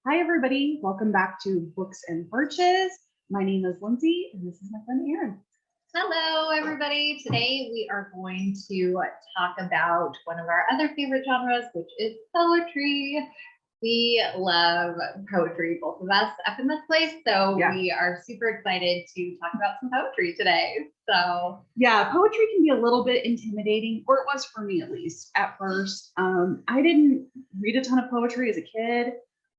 Hi, everybody. Welcome back to Books and Birches. My name is Lindsay, and this is my friend Erin. Hello, everybody. Today we are going to talk about one of our other favorite genres, which is poetry. We love poetry, both of us up in this place. So we are super excited to talk about some poetry today. So yeah, poetry can be a little bit intimidating, or it was for me at least at first. I didn't read a ton of poetry as a kid,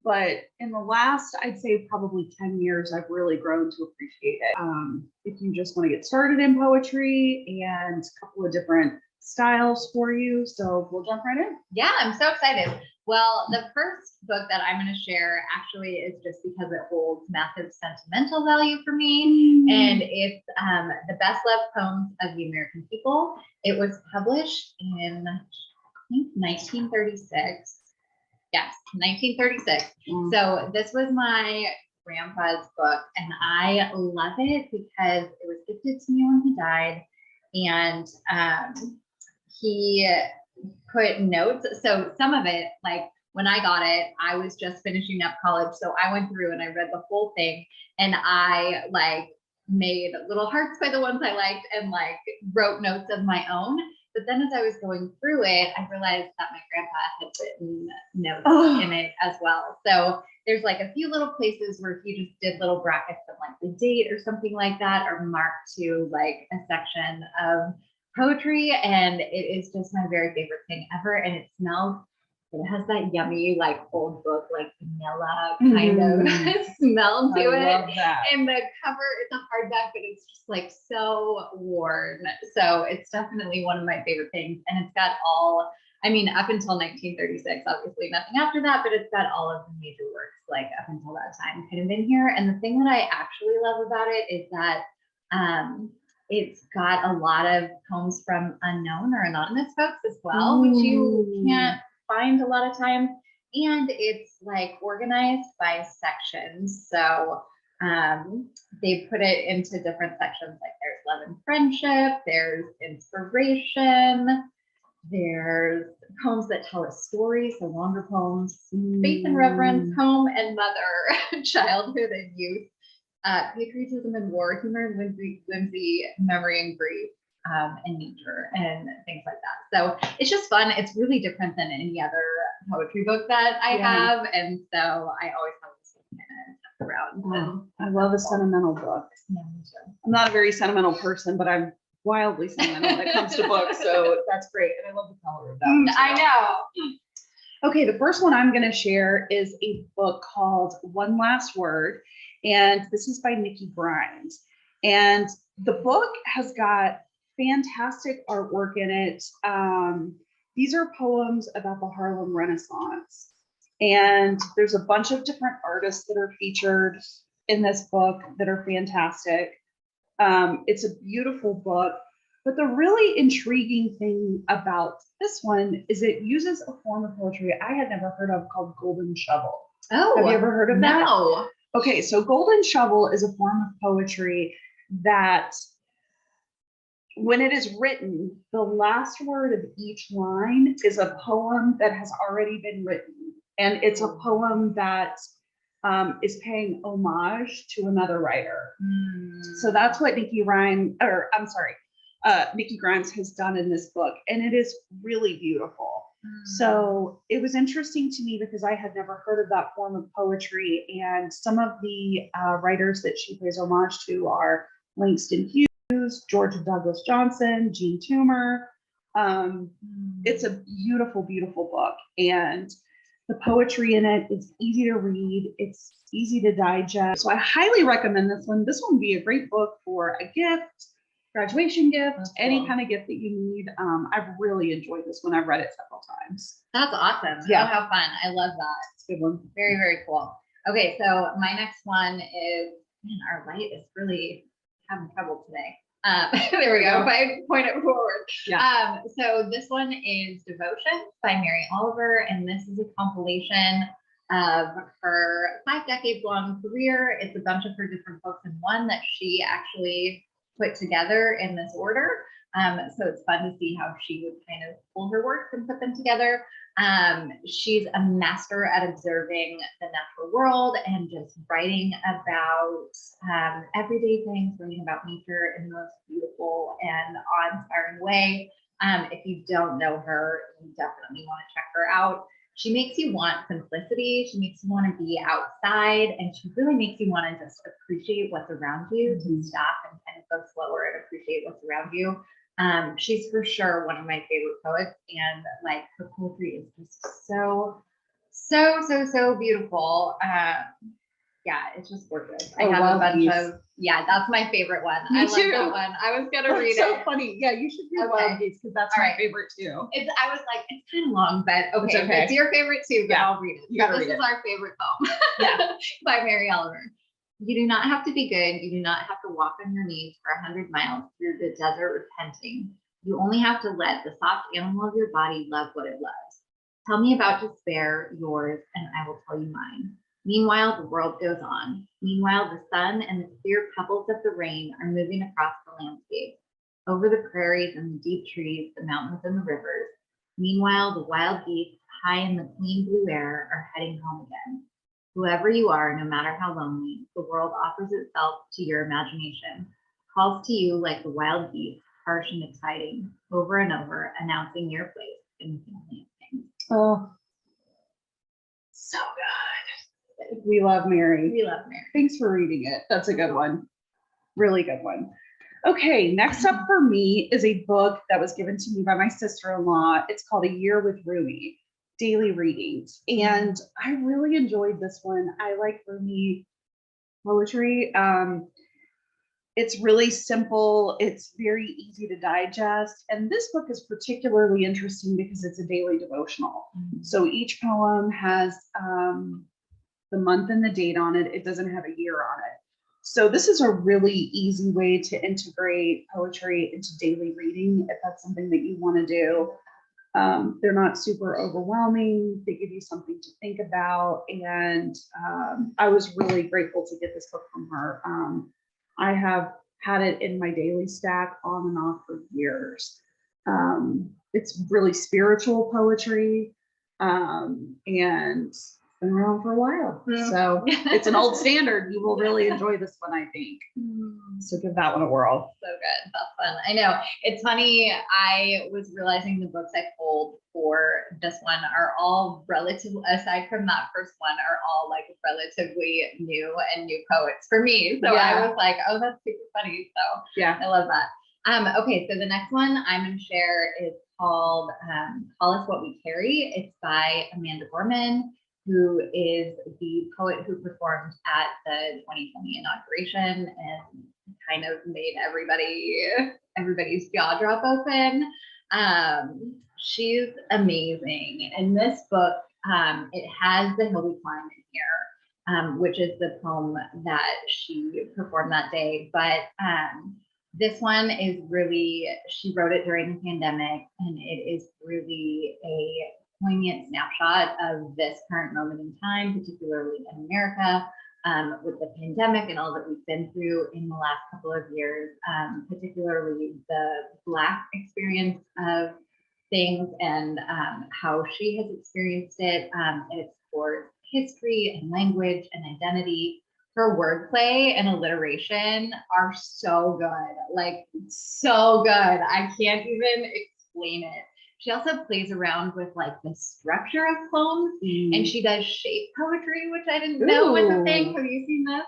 but in the last, I'd say probably 10 years, I've really grown to appreciate it. If you just want to get started in poetry, and a couple of different styles for you. So we'll jump right in. Yeah, I'm so excited. Well, the first book that I'm going to share actually is just because it holds massive sentimental value for me. And it's The Best Loved Poems of the American People. It was published in, I think, 1936. Yes, 1936. So this was my grandpa's book, and I love it because it was gifted to me when he died. And he put notes. So some of it, like when I got it, I was just finishing up college. So I went through and I read the whole thing, and I made little hearts by the ones I liked and wrote notes of my own. But then as I was going through it, I realized that my grandpa had written notes in it as well. So there's a few little places where he just did little brackets of the date or something like that, or marked to a section of poetry. And it is just my very favorite thing ever. And it has that yummy, old book, vanilla kind of smell to it. Love that. And the cover is a hardback, but it's just so worn. So it's definitely one of my favorite things. And it's got up until 1936, obviously nothing after that, but it's got all of the major works up until that time kind of in here. And the thing that I actually love about it is that it's got a lot of poems from unknown or anonymous folks as well, which you can't find a lot of times. And it's organized by sections. So they put it into different sections. There's love and friendship, there's inspiration, there's poems that tell a story, so longer poems, faith and reverence, home and mother, childhood and youth, patriotism and war, humor and whimsy, memory and grief, and nature and things like that. So it's just fun. It's really different than any other poetry book that I have. And so I always have this kind of around. I love a sentimental book. Yeah, me too. I'm not a very sentimental person, but I'm wildly sentimental when it comes to books. So that's great. And I love the color of that. I know. Okay, the first one I'm going to share is a book called One Last Word. And this is by Nikki Grimes. And the book has got fantastic artwork in it. These are poems about the Harlem Renaissance. And there's a bunch of different artists that are featured in this book that are fantastic. It's a beautiful book. But the really intriguing thing about this one is it uses a form of poetry I had never heard of called Golden Shovel. Oh, have you ever heard of that? No. Okay, so Golden Shovel is a form of poetry that when it is written, the last word of each line is a poem that has already been written. And it's a poem that is paying homage to another writer. So that's what Nikki Grimes has done in this book. And it is really beautiful. So it was interesting to me because I had never heard of that form of poetry. And some of the writers that she pays homage to are Langston Hughes, George Douglas Johnson, Jean Toomer. It's a beautiful, beautiful book. And the poetry in it is easy to read. It's easy to digest. So I highly recommend this one. This one would be a great book for a gift, graduation gift, any kind of gift that you need. I've really enjoyed this one. I've read it several times. That's awesome. Yeah. Oh, how fun. I love that. It's a good one. Very, very cool. Okay, so my next one is, man, our light is really having trouble today. There we go. If I point it forward. Yeah. So this one is Devotion by Mary Oliver, and this is a compilation of her 5 decades long career. It's a bunch of her different books in one that she actually put together in this order. So it's fun to see how she would kind of pull her works and put them together. She's a master at observing the natural world and just writing about everyday things, writing about nature in the most beautiful and awe-inspiring way. If you don't know her, you definitely want to check her out. She makes you want simplicity. She makes you want to be outside, and she really makes you want to just appreciate what's around you, to stop and kind of go slower and appreciate what's around you. She's for sure one of my favorite poets, and like her poetry is just so beautiful. Yeah, it's just gorgeous. I have a bunch of, yeah, that's my favorite one. Me I too. love that one. I was gonna read so it. funny. Yeah, you should read Okay. Wild Geese because that's All my right. favorite too. I was like, it's kind of long, but okay, It's if okay. it's your favorite too, but Yeah. I'll read it. You gotta This read is it. our favorite poem. Yeah. By Mary Oliver. You do not have to be good. You do not have to walk on your knees for 100 miles through the desert repenting. You only have to let the soft animal of your body love what it loves. Tell me about despair, yours, and I will tell you mine. Meanwhile, the world goes on. Meanwhile, the sun and the clear pebbles of the rain are moving across the landscape, over the prairies and the deep trees, the mountains and the rivers. Meanwhile, the wild geese, high in the clean blue air, are heading home again. Whoever you are, no matter how lonely, the world offers itself to your imagination, calls to you like the wild geese, harsh and exciting, over and over, announcing your place in the family of things. Oh, So good. we love Mary. We love Mary. Thanks for reading it. That's a good one. Really good one. Okay, next up for me is a book that was given to me by my sister-in-law. It's called A Year with Rumi, Daily Readings. And I really enjoyed this one. I like Rumi poetry. It's really simple. It's very easy to digest. And this book is particularly interesting because it's a daily devotional. So each poem has the month and the date on it. It doesn't have a year on it. So this is a really easy way to integrate poetry into daily reading if that's something that you want to do. They're not super overwhelming. They give you something to think about. And I was really grateful to get this book from her. I have had it in my daily stack on and off for years. It's really spiritual poetry, and it's been around for a while. So it's an old standard. You will really enjoy this one, I think. So give that one a whirl. So good. That's fun. I know. It's funny. I was realizing the books I pulled for this one are all relative, aside from that first one, are all like relatively new and new poets for me. So I was like, oh, that's super funny. So Yeah, I love that. Okay, so the next one I'm going to share is called Call Us What We Carry. It's by Amanda Gorman, who is the poet who performed at the 2020 inauguration and kind of made everybody's jaw drop open. She's amazing. In this book, it has The Hill We Climb in here, which is the poem that she performed that day. But this one is really, she wrote it during the pandemic, and it is really a poignant snapshot of this current moment in time, particularly in America, with the pandemic and all that we've been through in the last couple of years, particularly the Black experience of things and how she has experienced it. It explores history and language and identity. Her wordplay and alliteration are so good, like so good. I can't even explain it. She also plays around with like the structure of poems, and she does shape poetry, which I didn't know was a thing. Have you seen this?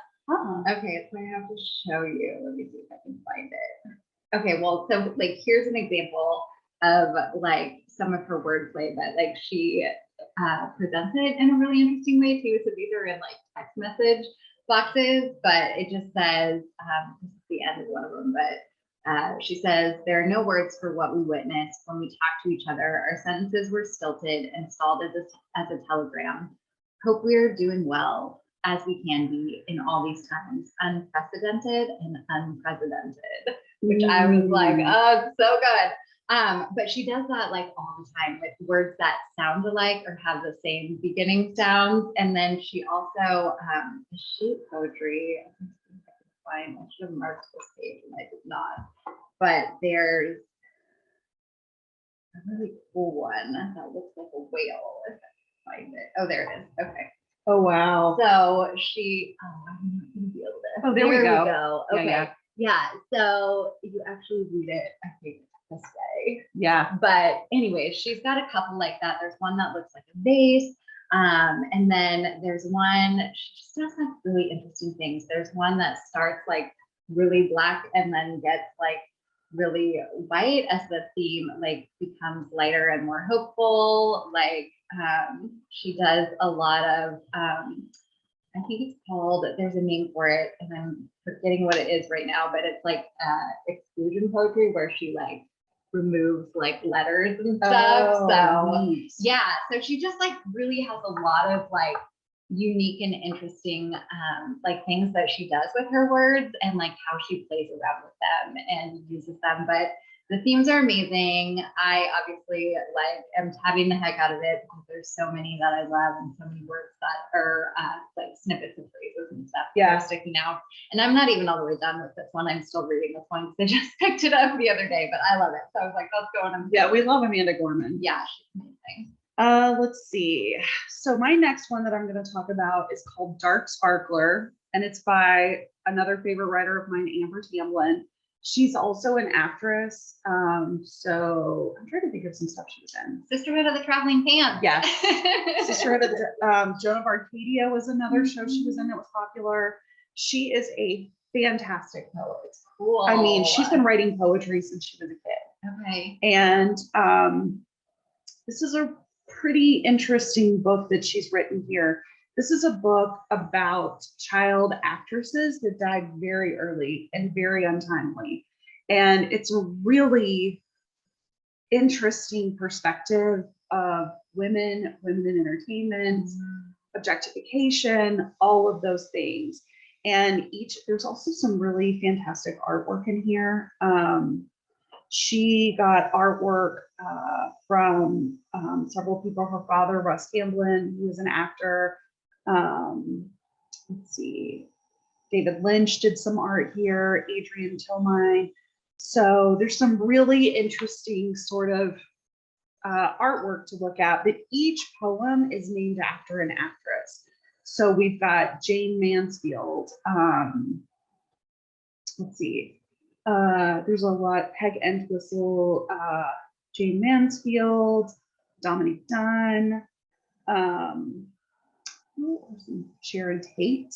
Okay, so I have to show you. Let me see if I can find it. Okay, well, so like here's an example of like some of her wordplay that like she presented in a really interesting way too. So these are in like text message boxes, but it just says, this is the end of one of them, but she says, there are no words for what we witnessed when we talked to each other. Our sentences were stilted and stalled as a telegram. Hope we are doing well, as we can be in all these times, unprecedented and unprecedented, which I was like, oh, so good. But she does that like all the time with words that sound alike or have the same beginning sounds. And then she also, shape poetry, I should have marked this page and I did not, but there's a really cool one that looks like a whale. If I can find it. Oh, there it is. Okay. Oh, wow. So she, I'm not going to be able to. Oh, there we go. Okay. Yeah. Yeah. So you actually read it, I think, this way. Yeah. But anyways, she's got a couple like that. There's one that looks like a vase. And then there's one, she just does like really interesting things. There's one that starts like really black and then gets like really white as the theme like becomes lighter and more hopeful. Like she does a lot of I think it's called, there's a name for it and I'm forgetting what it is right now, but it's like exclusion poetry where she like removes like letters and stuff. So Neat. yeah, so she just like really has a lot of like unique and interesting like things that she does with her words and like how she plays around with them and uses them. But the themes are amazing. I obviously like am tabbing the heck out of it because there's so many that I love and so many words that are like snippets of phrases and stuff that are sticking out. And I'm not even all the way done with this one. I'm still reading this one because I just picked it up the other day, but I love it. So I was like, let's go. And yeah, we love Amanda Gorman. Yeah, she's amazing. Let's see. So my next one that I'm going to talk about is called Dark Sparkler, and it's by another favorite writer of mine, Amber Tamblyn. She's also an actress. So I'm trying to think of some stuff she was in. Sisterhood of the Traveling Pants. Yes. Sisterhood of the Joan of Arcadia was another show she was in that was popular. She is a fantastic poet. Cool. I mean, she's been writing poetry since she was a kid. Okay. And this is a pretty interesting book that she's written here. This is a book about child actresses that died very early and very untimely. And it's a really interesting perspective of women in entertainment, objectification, all of those things. And there's also some really fantastic artwork in here. She got artwork from several people. Her father, Russ Tamblyn, who was an actor. Let's see, David Lynch did some art here, Adrian Tillmine. So there's some really interesting sort of artwork to look at, but each poem is named after an actress. So we've got Jane Mansfield. Let's see. There's a lot, Peg Entwistle, Jane Mansfield, Dominique Dunn, Sharon Tate,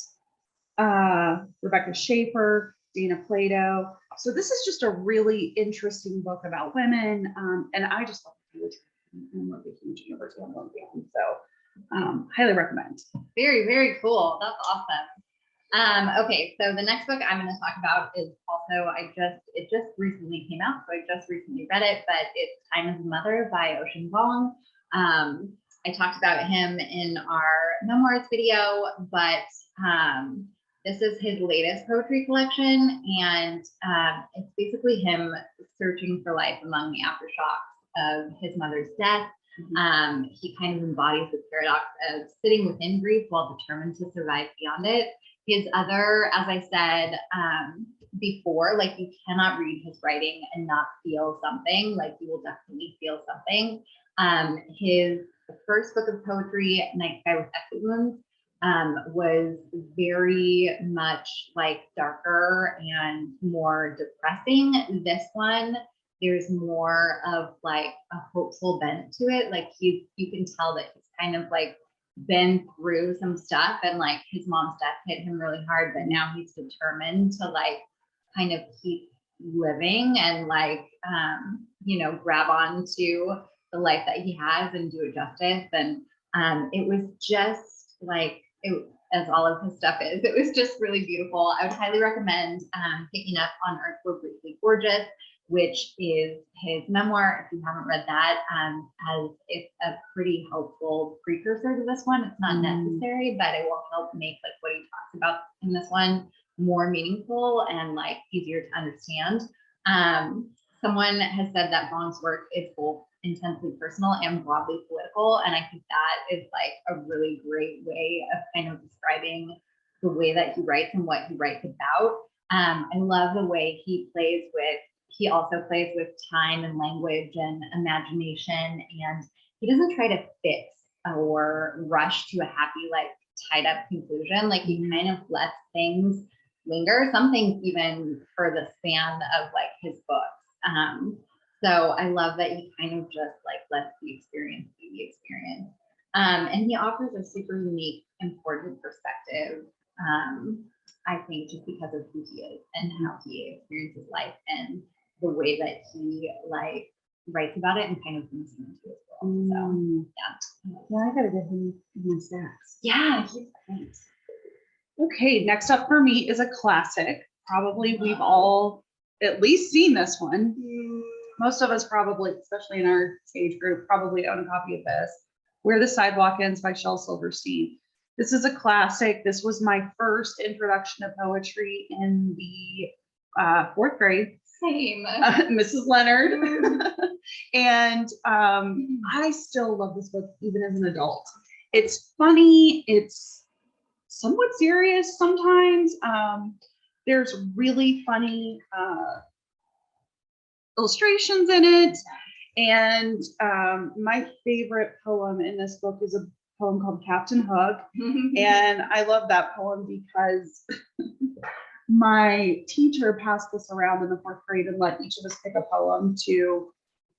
Rebecca Schaefer, Dana Plato. So this is just a really interesting book about women, and I just love poetry. I'm a huge University of London fan, so highly recommend. Very, very cool. That's awesome. Okay, so the next book I'm going to talk about is also, it just recently came out, so I just recently read it, but it's Time as a Mother by Ocean Vuong. I talked about him in our memoirs video, but this is his latest poetry collection, and it's basically him searching for life among the aftershocks of his mother's death. He kind of embodies the paradox of sitting within grief while determined to survive beyond it. His other, as I said before, like you cannot read his writing and not feel something, like you will definitely feel something. His first book of poetry, Night Sky with Exit Wounds, was very much like darker and more depressing. This one, there's more of like a hopeful bent to it. Like you can tell that he's kind of like been through some stuff, and like his mom's death hit him really hard, but now he's determined to like kind of keep living and like grab on to the life that he has and do it justice. And it was just like as all of his stuff is, it was just really beautiful. I would highly recommend picking up On Earth We're Briefly Gorgeous, which is his memoir. If you haven't read that, as it's a pretty helpful precursor to this one. It's not necessary, but it will help make like what he talks about in this one more meaningful and like easier to understand. Someone has said that Vuong's work is both intensely personal and broadly political, and I think that is like a really great way of kind of describing the way that he writes and what he writes about. I love the way he plays with he also plays with time and language and imagination, and he doesn't try to fix or rush to a happy, like tied up conclusion. Like he kind of lets things linger, some things even for the span of like his books. So I love that he kind of just like lets the experience be the experience. And he offers a super unique, important perspective. I think just because of who he is and how he experiences life and the way that he like writes about it and kind of brings him into his world. So Yeah, I gotta get him my stacks. yeah, he's great. Okay, next up for me is a classic. Probably we've all at least seen this one. Most of us probably, especially in our age group, probably own a copy of this. Where the Sidewalk Ends by Shel Silverstein. This is a classic. This was my first introduction to poetry in the 4th grade. Same. Mrs. Leonard. And I still love this book even as an adult. It's funny. It's somewhat serious sometimes. There's really funny illustrations in it. And my favorite poem in this book is a poem called Captain Hook. And I love that poem because my teacher passed this around in the 4th grade and let each of us pick a poem to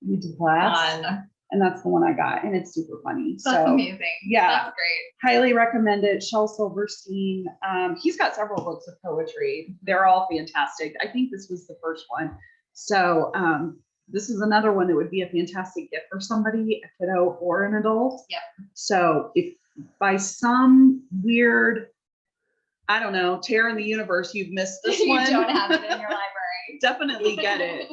read to class. And that's the one I got. And it's super funny. That's amazing. Yeah. That's great. Highly recommend it. Shel Silverstein. He's got several books of poetry. They're all fantastic. I think this was the first one. So this is another one that would be a fantastic gift for somebody, a kiddo or an adult. Yep. So if by some weird, I don't know, tear in the universe, you've missed this you one. don't have it in your library. Definitely get it.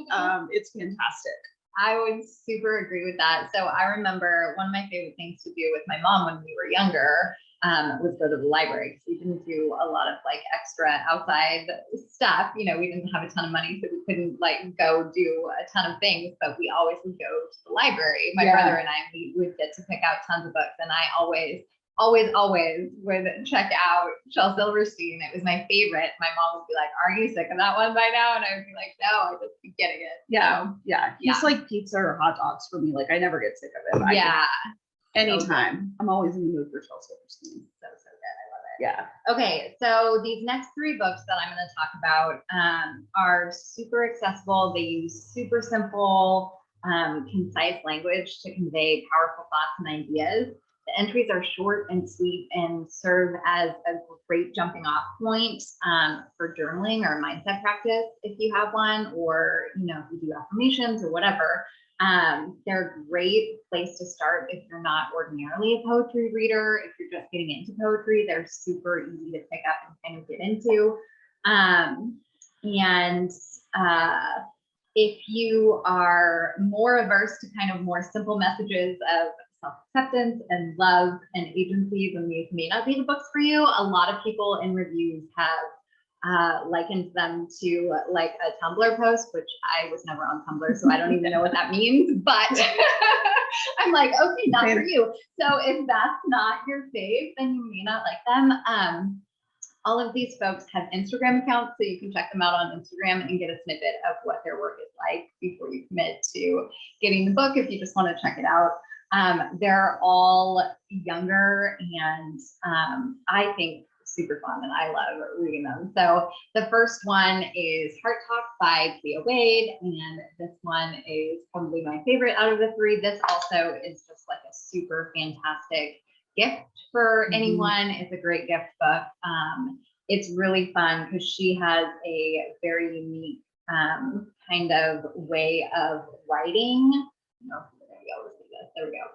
It's fantastic. I would super agree with that. So I remember one of my favorite things to do with my mom when we were younger was go to the library, because we didn't do a lot of like extra outside stuff. You know, we didn't have a ton of money, so we couldn't like go do a ton of things, but we always would go to the library. My brother and I, we would get to pick out tons of books, and I always would check out Shel Silverstein. It was my favorite. My mom would be like, "Are you sick of that one by now?" And I would be like, "No, I just keep getting it." Yeah. So, Yeah. He's like pizza or hot dogs for me. Like I never get sick of it. Yeah. Anytime. I'm always in the mood for Shel Silverstein. So good. I love it. Yeah. Okay, so these next 3 books that I'm going to talk about are super accessible. They use super simple, concise language to convey powerful thoughts and ideas. The entries are short and sweet and serve as a great jumping off point for journaling or mindset practice if you have one, or if you do affirmations or whatever. They're a great place to start if you're not ordinarily a poetry reader. If you're just getting into poetry, they're super easy to pick up and kind of get into. If you are more averse to kind of more simple messages of self-acceptance and love and agency, then these may not be the books for you. A lot of people in reviews have likened them to like a Tumblr post, which I was never on Tumblr, so I don't even know what that means, but I'm like, okay, not for you. So if that's not your fave, then you may not like them. All of these folks have Instagram accounts, so you can check them out on Instagram and get a snippet of what their work is like before you commit to getting the book, if you just want to check it out. They're all younger and I think super fun, and I love reading them. So the first one is Heart Talk by Cleo, and this one is probably my favorite out of the 3. This also is just like a super fantastic gift for anyone. It's a great gift book. It's really fun because she has a very unique kind of way of writing. I don't know if you're gonna be able to see this. There we go.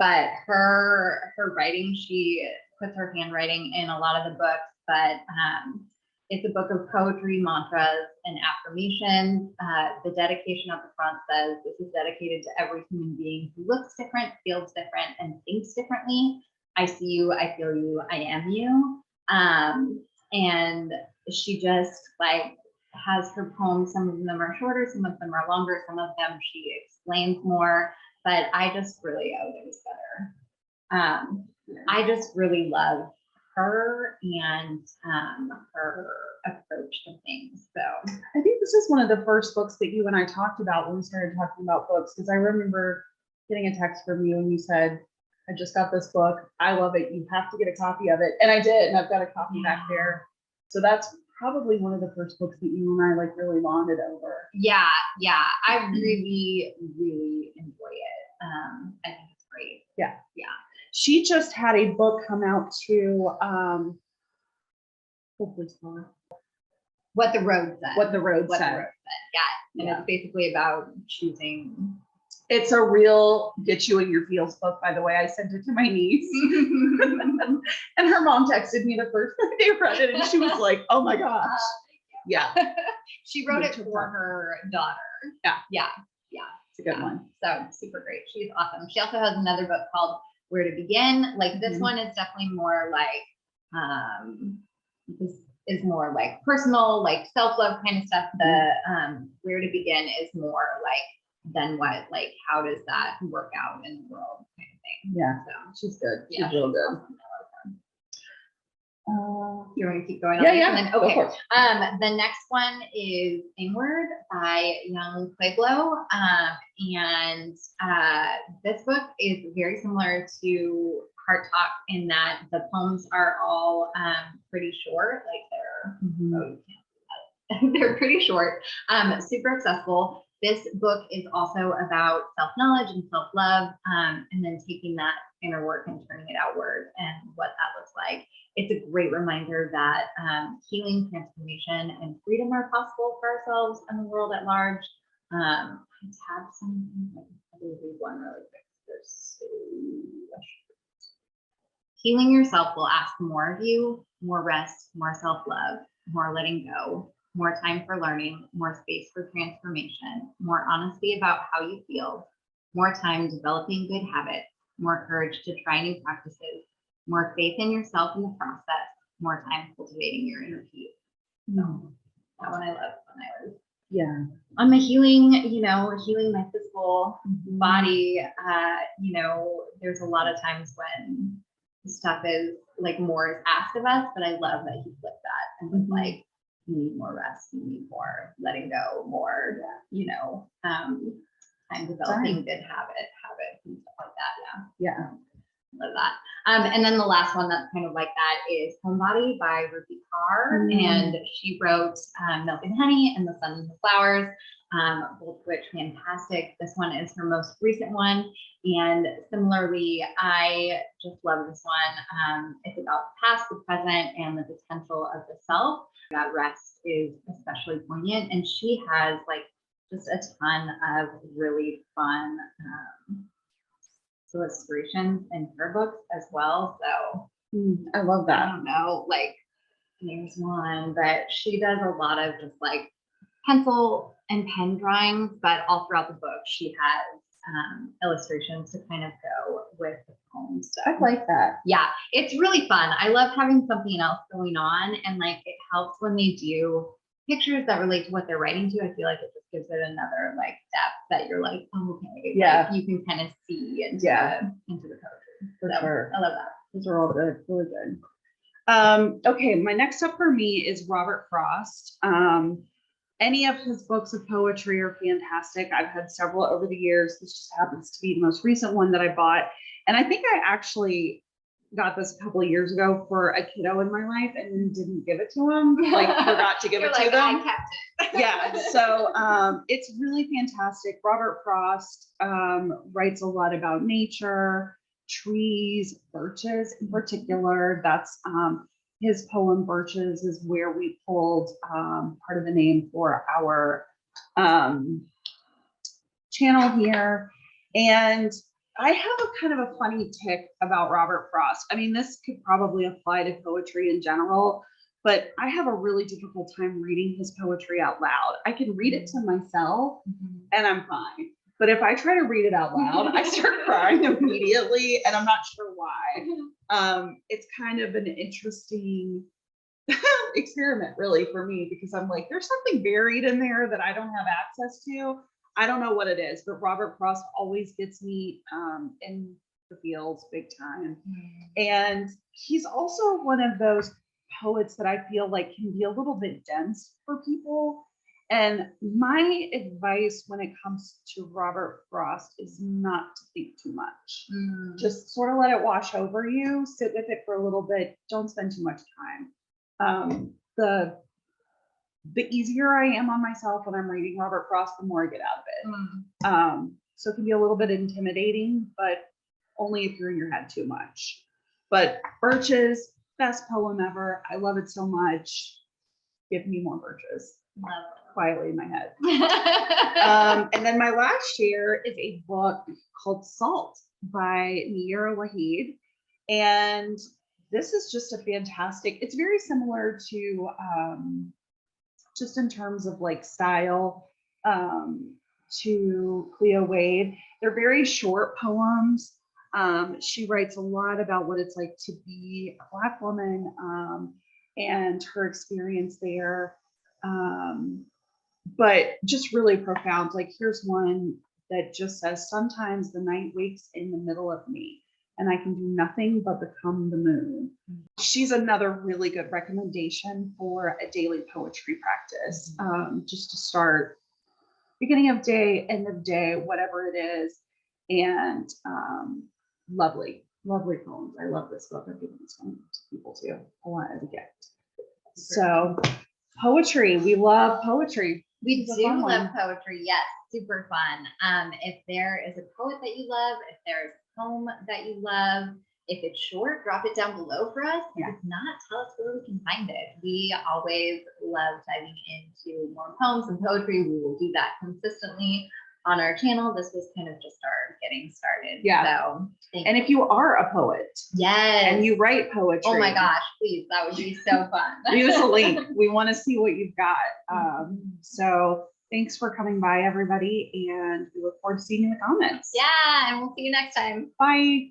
But her writing, she puts her handwriting in a lot of the books, but it's a book of poetry, mantras, and affirmations. The dedication at the front says, "This is dedicated to every human being who looks different, feels different, and thinks differently. I see you, I feel you, I am you." And she just like has her poems. Some of them are shorter, some of them are longer, some of them she explains more, but I just really, it was better. I just really love her and her approach to things. So I think this is one of the first books that you and I talked about when we started talking about books, because I remember getting a text from you and you said, I just got this book. I love it. You have to get a copy of it. And I did, and I've got a copy back there. So that's probably one of the first books that you and I like really bonded over. yeah, I really, really enjoy it. I think it's great. Yeah. Yeah. She just had a book come out to hopefully small. What the Road Said. What the Road What the Said. Road Said. Yeah. And it's basically about choosing. It's a real get you in your feels book, by the way. I sent it to my niece. And her mom texted me the first time they read it, and she was like, oh my gosh. Yeah. She wrote it for her daughter. Yeah. It's a good one. So super great. She's awesome. She also has another book called Where to Begin. Like this one is definitely more like, this is more like personal, like self-love kind of stuff. The Where to Begin is more like, then what, like, how does that work out in the world kind of thing. Yeah. So She's good. yeah. She's real good. You want to keep going? Yeah. And then, okay. The next one is Inward by young Pueblo. And this book is very similar to Heart Talk in that the poems are all pretty short, like they're pretty short, super accessible. This book is also about self-knowledge and self-love, and then taking that inner work and turning it outward and what that looks like. It's a great reminder that healing, transformation, and freedom are possible for ourselves and the world at large. I have something, I will read one really quick. There's so much. Healing yourself will ask more of you, more rest, more self-love, more letting go, more time for learning, more space for transformation, more honesty about how you feel, more time developing good habits, more courage to try new practices, more faith in yourself in the process, more time cultivating your inner peace. So that one I loved when I was on my healing, healing my physical body. There's a lot of times when stuff is like more is asked of us, but I love that he flipped that and was like, you need more rest, you need more letting go, more, time developing good habits and stuff like that. Yeah. Love that. And then the last one that's kind of like that is Homebody by Rupi Kaur. And she wrote Milk and Honey and The Sun and the Flowers, both of which fantastic. This one is her most recent one. And similarly, I just love this one. It's about the past, the present, and the potential of the self. That rest is especially poignant. And she has like just a ton of really fun illustrations in her books as well. So I love that. I don't know, like there's one, but she does a lot of just like pencil and pen drawings, but all throughout the book she has illustrations to kind of go with the poems. So, I like that. yeah, it's really fun. I love having something else going on, and like it helps when they do pictures that relate to what they're writing to. I feel like it just gives it another like depth that you're like, oh, okay, yeah, like, you can kind of see into the poetry. For sure. I love that. Those are all good, really good. Okay, my next up for me is Robert Frost. Any of his books of poetry are fantastic. I've had several over the years. This just happens to be the most recent one that I bought. And I think I actually got this a couple of years ago for a kiddo in my life and didn't give it to him. Like forgot to give it to them. I kept it. Yeah. So it's really fantastic. Robert Frost writes a lot about nature, trees, birches in particular. That's his poem Birches is where we pulled part of the name for our channel here. And I have a kind of a funny tick about Robert Frost. I mean, this could probably apply to poetry in general, but I have a really difficult time reading his poetry out loud. I can read it to myself and I'm fine. But if I try to read it out loud, I start crying immediately, and I'm not sure why. It's kind of an interesting experiment, really, for me, because I'm like, there's something buried in there that I don't have access to. I don't know what it is, but Robert Frost always gets me in the feels big time. And he's also one of those poets that I feel like can be a little bit dense for people. And my advice when it comes to Robert Frost is not to think too much. Just sort of let it wash over you, sit with it for a little bit, don't spend too much time. The easier I am on myself when I'm reading Robert Frost, the more I get out of it. So it can be a little bit intimidating, but only if you're in your head too much. But Birches, best poem ever. I love it so much. Give me more Birches. Love Quietly in my head. And then my last share is a book called Salt by Nayyirah Waheed. And this is just a fantastic, it's very similar to just in terms of like style to Cleo Wade. They're very short poems. She writes a lot about what it's like to be a Black woman and her experience there. But just really profound. Like here's one that just says, sometimes the night wakes in the middle of me and I can do nothing but become the moon. She's another really good recommendation for a daily poetry practice, just to start beginning of day, end of day, whatever it is. And lovely poems. I love this book. I've given this one to people too. I want it as a gift. So poetry, we love poetry. We do love poetry. Yes, super fun. If there is a poet that you love, if there's a poem that you love, if it's short, drop it down below for us. Yeah. If not, tell us where we can find it. We always love diving into more poems and poetry. We will do that consistently on our channel. This was kind of just our getting started. Yeah. So and if you are a poet, yes, and you write poetry, oh my gosh, please, that would be so fun. leave us a link. We want to see what you've got. So thanks for coming by, everybody, and we look forward to seeing you in the comments. Yeah, and we'll see you next time. Bye.